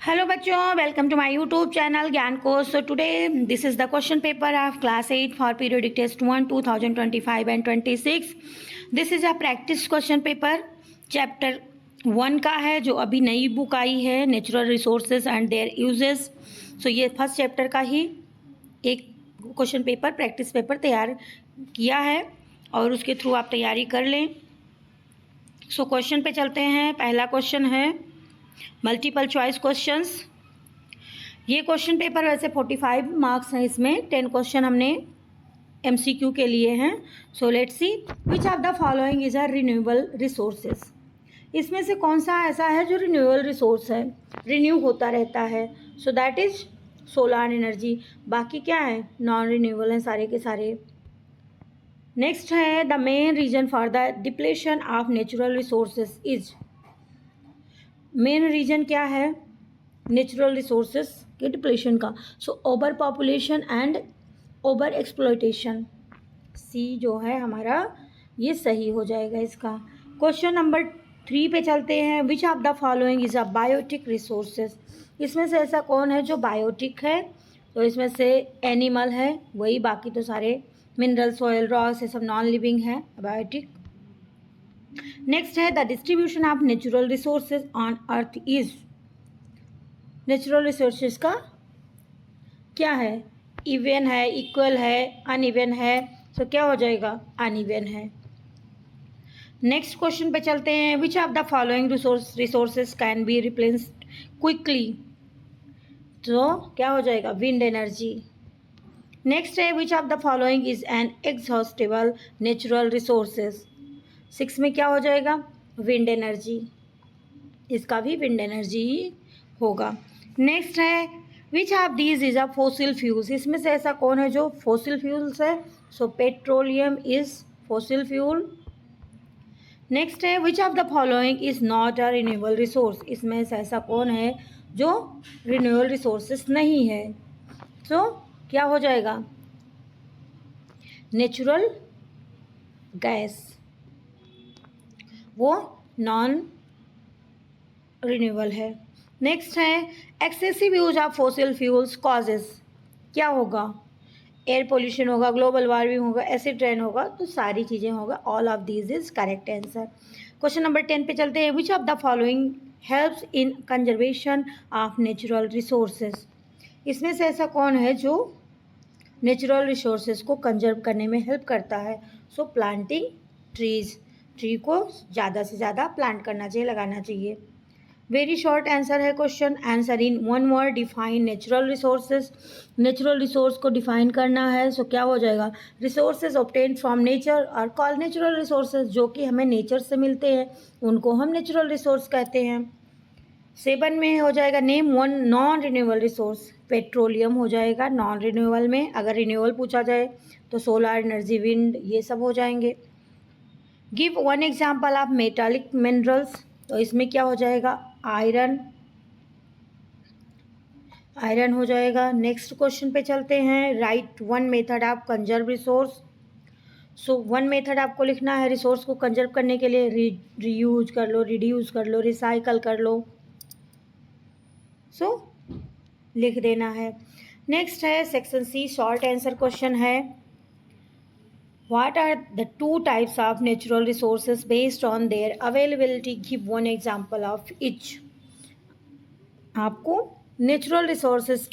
Hello बच्चों, welcome to my YouTube channel Gyan Kosh. So today this is the question paper of class 8 for periodic test 1 2025 and 26। This is a practice question paper. Chapter 1 का है, जो अभी नई book आई है, natural resources and their uses. So ये first chapter का ही एक क्वेश्चन पेपर, प्रैक्टिस पेपर तैयार किया है और उसके थ्रू आप तैयारी कर लें। सो क्वेश्चन पे चलते हैं। पहला क्वेश्चन है मल्टीपल चॉइस क्वेश्चंस। ये क्वेश्चन पेपर वैसे 45 मार्क्स हैं, इसमें 10 क्वेश्चन हमने एमसीक्यू के लिए हैं। So let's see which of the following is a renewable resources. इसमें से कौन सा ऐसा है जो रिन्यूएबल रिसोर्स है, रिन्यू होता रहता है। So that is solar energy. बाकी क्या है, नॉन रिन्यूएबल हैं सारे के सारे। नेक्स्ट है the main reason for the depletion of natural resources is. Main reason क्या है नेचुरल रिसोर्सेज के डिप्लेशन का? So over population and over exploitation. C जो है हमारा ये सही हो जाएगा इसका। क्वेश्चन नंबर 3 पे चलते हैं। Which of the following is abiotic resources. इसमें से ऐसा कौन है जो बायोटिक है? तो इसमें से एनिमल है वही, बाकी तो सारे मिनरल, सॉयल, रॉक्स ये सब नॉन लिविंग है बायोटिक। नेक्स्ट है the distribution of natural resources on earth is. Natural resources का क्या है, इवन है, इक्वल है, अनइवन है। तो क्या हो जाएगा, अनइवन है। नेक्स्ट क्वेश्चन पे चलते हैं। Which of the following resources can be replaced quickly. तो क्या हो जाएगा, विंड एनर्जी। नेक्स्ट है which of the following is an exhaustible natural resources. 6 में क्या हो जाएगा, विंड एनर्जी। इसका भी विंड एनर्जी ही होगा। नेक्स्ट है which of these is a fossil fuels. इसमें से ऐसा कौन है जो फॉसिल फ्यूल्स है? So petroleum is fossil fuel. Next है which of the following is not a renewable resource. इसमें से ऐसा कौन है जो रिन्यूएबल रिसोर्सेस नहीं है? सो क्या हो जाएगा, नेचुरल गैस, वो नॉन रिन्यूएबल है। नेक्स्ट है excessive use of fossil fuels causes. क्या होगा, एयर पोल्यूशन होगा, ग्लोबल वार्मिंग होगा, एसिड रेन होगा, तो सारी चीज़ें होगा। All of these is correct answer. Question number 10 पे चलते हैं। Which of the following helps in conservation of natural resources. इसमें से ऐसा कौन है जो नेचुरल रिसोर्सेज को कंजर्व करने में हेल्प करता है? सो प्लांटिंग ट्रीज। ट्री को ज़्यादा से ज़्यादा प्लांट करना चाहिए, लगाना चाहिए। वेरी शॉर्ट आंसर है question. Answer in one word, define natural resources. Natural resource को डिफाइन करना है। सो क्या हो जाएगा, रिसोर्सेज ऑब्टेन्ड फ्रॉम नेचर और कॉल नेचुरल रिसोर्सेज। जो कि हमें नेचर से मिलते हैं उनको हम नेचुरल रिसोर्स कहते हैं। 7 में हो जाएगा name one non renewable resource. Petroleum हो जाएगा नॉन रिन्यूएबल में। अगर रिन्यूएबल पूछा जाए तो सोलार एनर्जी, विंड, ये सब हो जाएंगे। Give one example of metallic minerals. तो इसमें क्या हो जाएगा, आयरन, आयरन हो जाएगा। नेक्स्ट क्वेश्चन पे चलते हैं। Right one method of conserve resource. So one method आपको लिखना है रिसोर्स को कंजर्व करने के लिए। रीयूज कर लो, रिड्यूस कर लो, रिसाइकल कर लो। सो लिख देना है। नेक्स्ट है section C, short answer question है। What are the two types of natural resources based on their availability? Give one example of each. आपको नेचुरल रिसोर्सेज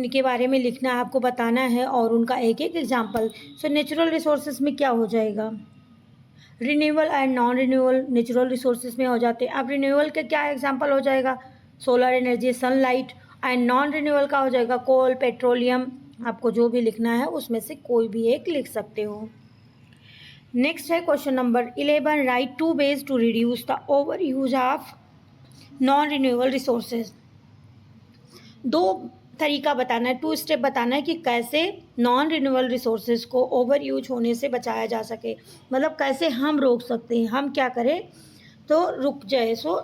के बारे में लिखना है, आपको बताना है और उनका एक एक एग्जाम्पल। सो नेचुरल रिसोर्सेज में क्या हो जाएगा, renewable and non renewable natural resources में हो जाते हैं। अब रिन्यूएबल का क्या एग्जाम्पल हो जाएगा, solar energy, sunlight. And non renewable का हो जाएगा कोल, पेट्रोलियम। आपको जो भी लिखना है उसमें से कोई भी एक लिख सकते हो। नेक्स्ट है question number 11। Write two ways to reduce the over use of non renewable resources. दो तरीका बताना है, 2 स्टेप बताना है कि कैसे नॉन रिन्यूएबल रिसोर्सेज को ओवर यूज होने से बचाया जा सके। मतलब कैसे हम रोक सकते हैं, हम क्या करें तो रुक जाए। सो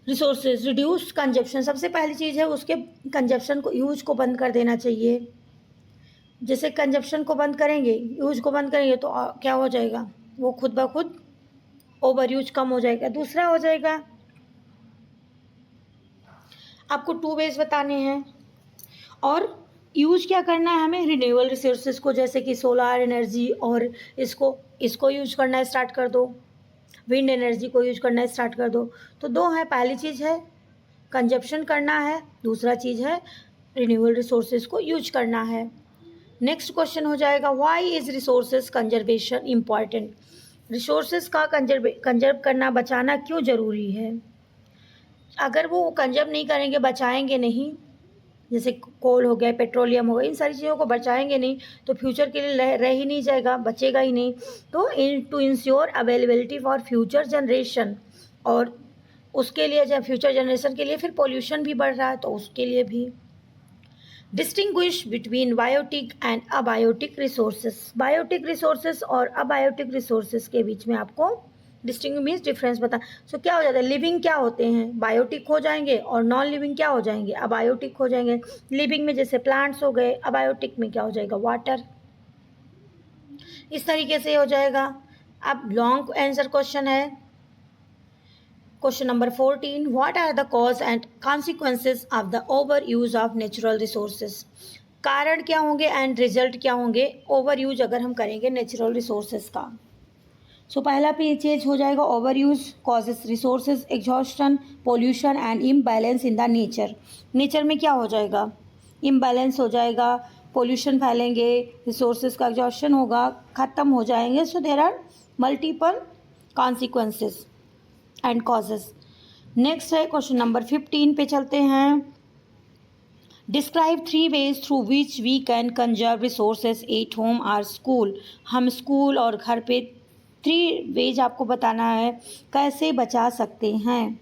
रिसोर्सेज रिड्यूस कंजप्शन, सबसे पहली चीज़ है उसके कंजप्शन को, यूज को बंद कर देना चाहिए। जैसे कंजप्शन को बंद करेंगे, यूज को बंद करेंगे तो क्या हो जाएगा, वो खुद ब खुद ओवर यूज कम हो जाएगा। दूसरा हो जाएगा आपको 2 वेज बताने हैं और यूज क्या करना है हमें, रिन्यूएबल रिसोर्सेज को, जैसे कि सोलार एनर्जी, और इसको यूज करना स्टार्ट कर दो, विंड एनर्जी को यूज करना स्टार्ट कर दो। तो 2 है, पहली चीज़ है कंजप्शन करना है, दूसरा चीज़ है रिन्यूएबल रिसोर्सेज को यूज करना है। नेक्स्ट क्वेश्चन हो जाएगा, why is resources conservation important. Resources का कंजर्व करना, बचाना क्यों ज़रूरी है। अगर वो कंजर्व नहीं करेंगे, बचाएंगे नहीं, जैसे कोल हो गया, पेट्रोलियम हो गया, इन सारी चीज़ों को बचाएंगे नहीं तो फ्यूचर के लिए रह ही नहीं जाएगा, बचेगा ही नहीं। तो to ensure availability for future generation, और उसके लिए जब फ्यूचर जनरेशन के लिए फिर पोल्यूशन भी बढ़ रहा है तो उसके लिए भी। Distinguish between biotic and abiotic resources. Biotic resources और अबायोटिक रिसोर्सेज के बीच में आपको डिस्टिंग मीन्स डिफरेंस बता। सो क्या हो जाता है, लिविंग क्या होते हैं, बायोटिक हो जाएंगे, और नॉन लिविंग क्या हो जाएंगे, अबायोटिक हो जाएंगे। लिविंग में जैसे प्लांट्स हो गए, अबायोटिक में क्या हो जाएगा, वाटर। इस तरीके से हो जाएगा। अब लॉन्ग आंसर क्वेश्चन है, question number 14, what are the cause and consequences of the over use of natural resources. कारण क्या होंगे एंड रिजल्ट क्या होंगे ओवर यूज अगर हम करेंगे नेचुरल रिसोर्सेज का। सो पहला चीज हो जाएगा over use causes resources exhaustion, pollution and imbalance in the nature. Nature में क्या हो जाएगा, इम्बैलेंस हो जाएगा, पोल्यूशन फैलेंगे, रिसोर्सेज का एग्जॉस्शन होगा, ख़त्म हो जाएंगे। So there are multiple consequences and causes. Next है क्वेश्चन नंबर 15 पे चलते हैं। Describe 3 ways through which we can conserve resources at home or school. हम स्कूल और घर पे 3 वेज आपको बताना है कैसे बचा सकते हैं।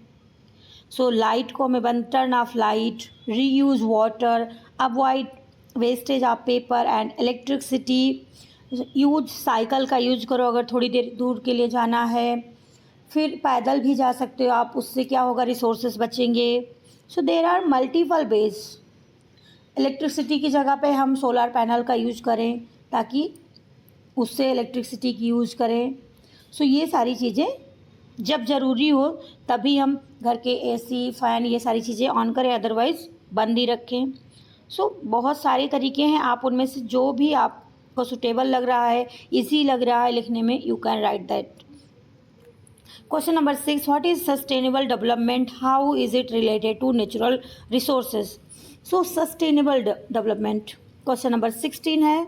सो लाइट को हमें बंद, turn off light, reuse water, avoid wastage of paper and electricity, use cycle का यूज करो अगर थोड़ी देर दूर के लिए जाना है, फिर पैदल भी जा सकते हो आप, उससे क्या होगा, रिसोर्सेज बचेंगे। So there are multiple ways. Electricity की जगह पे हम सोलर पैनल का यूज करें ताकि उससे इलेक्ट्रिसिटी की यूज करें। सो ये सारी चीज़ें जब ज़रूरी हो तभी हम घर के एसी, फ़ैन, ये सारी चीज़ें ऑन करें, अदरवाइज़ बंद ही रखें। सो बहुत सारे तरीके हैं, आप उनमें से जो भी आपको सुटेबल लग रहा है, ईजी लग रहा है लिखने में, you can write that. Question number 6, what is sustainable development? How is it related to natural resources? So sustainable development. Question number 16 है,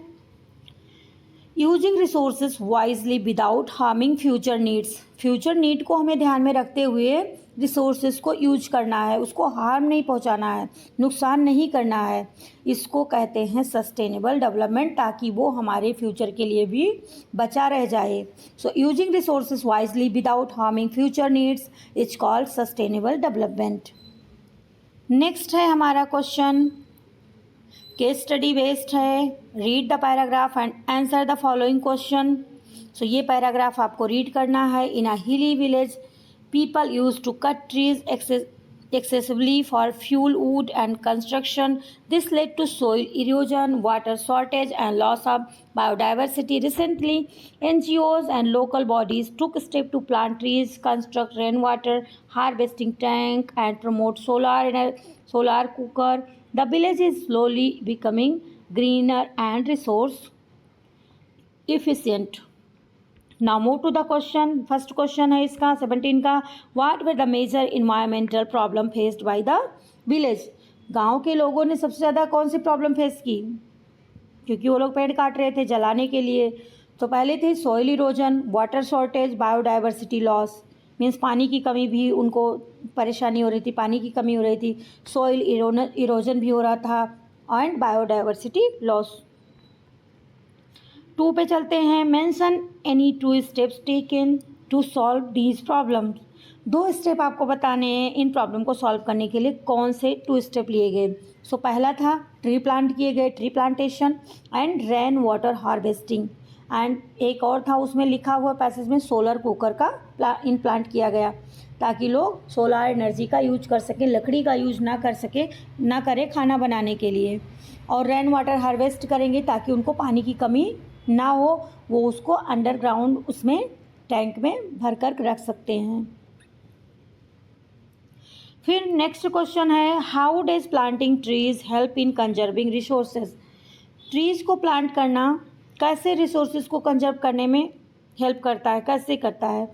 using resources wisely without harming future needs. Future need को हमें ध्यान में रखते हुए resources को use करना है, उसको हार्म नहीं पहुंचाना है, नुकसान नहीं करना है। इसको कहते हैं सस्टेनेबल डेवलपमेंट, ताकि वो हमारे फ्यूचर के लिए भी बचा रह जाए। So using resources wisely without harming future needs is called sustainable development. Next है हमारा क्वेश्चन, केस स्टडी बेस्ड है। Read the paragraph and answer the following question. So ये पैराग्राफ आपको रीड करना है। In a hilly village people use to cut trees excessively for fuel, wood and construction. This led to soil erosion, water shortage and loss of biodiversity. Recently, NGOs and local bodies took steps to plant trees, construct rainwater harvesting tank and promote solar cooker. The village is slowly becoming greener and resource efficient. Now move to the question. First question है इसका 17 का, What were the major environmental problem faced by the village? गांव के लोगों ने सबसे ज़्यादा कौन सी प्रॉब्लम फेस की, क्योंकि वो लोग पेड़ काट रहे थे जलाने के लिए। तो पहले थी soil erosion, water shortage, biodiversity loss, means पानी की कमी भी उनको परेशानी हो रही थी, पानी की कमी हो रही थी, सॉइल इरोजन भी हो रहा था, एंड बायोडाइवर्सिटी लॉस। 2 पे चलते हैं। Mention any 2 steps taken to solve these problems. 2 step आपको बताने हैं इन प्रॉब्लम को सॉल्व करने के लिए, कौन से 2 स्टेप लिए गए। सो पहला था ट्री प्लांट किए गए, tree plantation and rain water harvesting, and एक और था उसमें लिखा हुआ पैसेज में सोलर कुकर का इम्प्लांट किया गया, ताकि लोग सोलर एनर्जी का यूज कर सकें, लकड़ी का यूज ना करें खाना बनाने के लिए। और रेन वाटर हार्वेस्ट करेंगे ताकि उनको पानी की कमी ना हो, वो उसको अंडरग्राउंड उसमें टैंक में भर कर रख सकते हैं। फिर नेक्स्ट क्वेश्चन है, how does planting trees help in conserving resources. Trees को प्लांट करना कैसे रिसोर्सेज को कंजर्व करने में हेल्प करता है, कैसे करता है।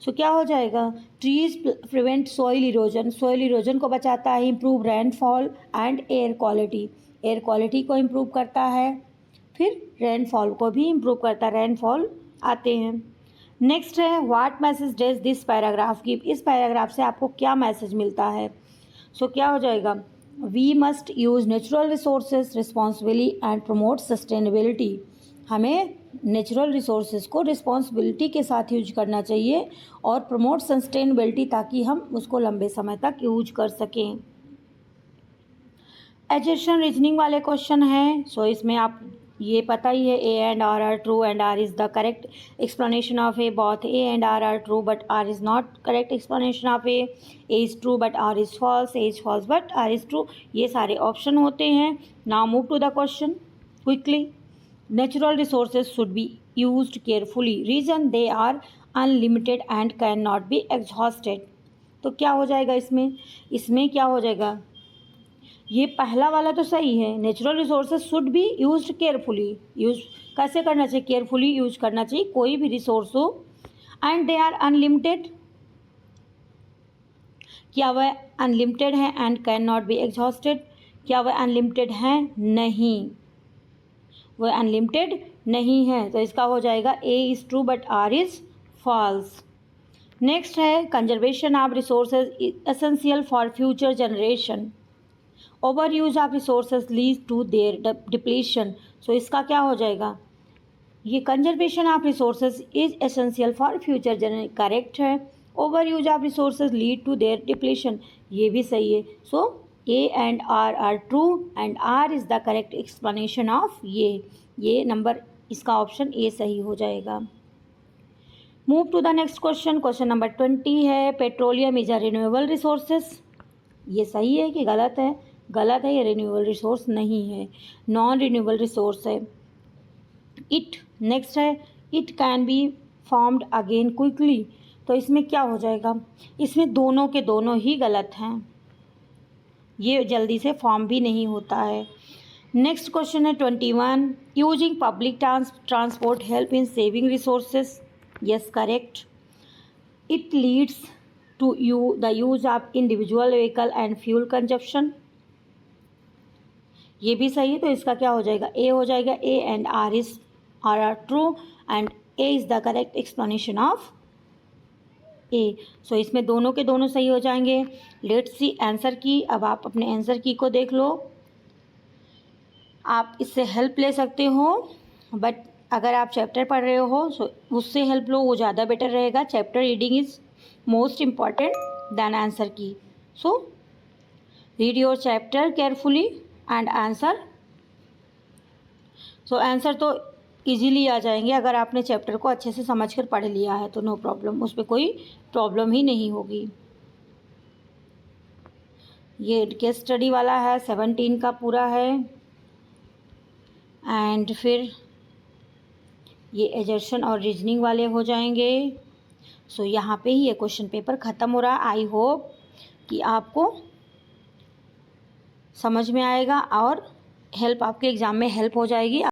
सो क्या हो जाएगा, trees prevent soil erosion, soil erosion को बचाता है, improve rainfall and air quality, air quality को इम्प्रूव करता है, फिर रेनफॉल को भी इम्प्रूव करता है, रेनफॉल आते हैं। नेक्स्ट है, what message does this paragraph give, इस पैराग्राफ से आपको क्या मैसेज मिलता है। सो क्या हो जाएगा, we must use natural resources responsibly and promote sustainability, हमें नेचुरल रिसोर्सेज को रिस्पॉन्सिबिलिटी के साथ यूज करना चाहिए और प्रमोट सस्टेनेबिलिटी, ताकि हम उसको लंबे समय तक यूज कर सकें। एजर्शन रीजनिंग वाले क्वेश्चन हैं। सो इसमें आप ये पता ही है, A and R are true and R is the correct explanation of A, both A and R true but R is not correct explanation of A is true but R is false, A is false but R is true, ये सारे option होते हैं। Now move to the question quickly. Natural resources should be used carefully, reason they are unlimited and can not be exhausted. तो क्या हो जाएगा इसमें क्या हो जाएगा, ये पहला वाला तो सही है, natural resources should be used carefully, use कैसे करना चाहिए, केयरफुली यूज करना चाहिए कोई भी रिसोर्स हो। एंड दे आर अनलिमिटेड, क्या वह अनलिमिटेड है, and can not be exhausted, क्या वह अनलिमिटेड है, नहीं, वह अनलिमिटेड नहीं है। तो इसका हो जाएगा A is true but R is false. Next है, conservation of resources essential for future generation, over use of resources lead to their depletion. So इसका क्या हो जाएगा, ये conservation of resources is essential for future generation, correct है। Over use of resources lead to their depletion, ये भी सही है। So A and R true and R is the correct explanation of ये नंबर, इसका ऑप्शन ए सही हो जाएगा। Move to the next question, question number 20 है, petroleum is a renewable resources, ये सही है कि गलत है, गलत है, ये रिन्यूएबल रिसोर्स नहीं है, नॉन रिन्यूएबल रिसोर्स है। इट नेक्स्ट है, it can be formed again quickly, तो इसमें क्या हो जाएगा, इसमें दोनों के दोनों ही गलत हैं, ये जल्दी से फॉर्म भी नहीं होता है। नेक्स्ट क्वेश्चन है 21, using public transport help in saving resources, yes correct. It leads to the use of individual vehicle and fuel consumption, ये भी सही है। तो इसका क्या हो जाएगा, ए हो जाएगा, A and R are true and A is the correct explanation of A. So इसमें दोनों के दोनों सही हो जाएंगे। लेट्स सी आंसर की, अब आप अपने आंसर की को देख लो, आप इससे हेल्प ले सकते हो, बट अगर आप चैप्टर पढ़ रहे हो सो उससे हेल्प लो, वो ज़्यादा बेटर रहेगा। Chapter reading is most important than answer key. So read your chapter carefully and answer. So answer तो इजीली आ जाएंगे अगर आपने चैप्टर को अच्छे से समझकर पढ़ लिया है, तो नो प्रॉब्लम, उस पर कोई प्रॉब्लम ही नहीं होगी। ये केस स्टडी वाला है, 17 का पूरा है, एंड फिर ये एजर्शन और रीजनिंग वाले हो जाएंगे। सो यहाँ पे ही ये क्वेश्चन पेपर ख़त्म हो रहा है। आई होप कि आपको समझ में आएगा और हेल्प, आपके एग्ज़ाम में हेल्प हो जाएगी।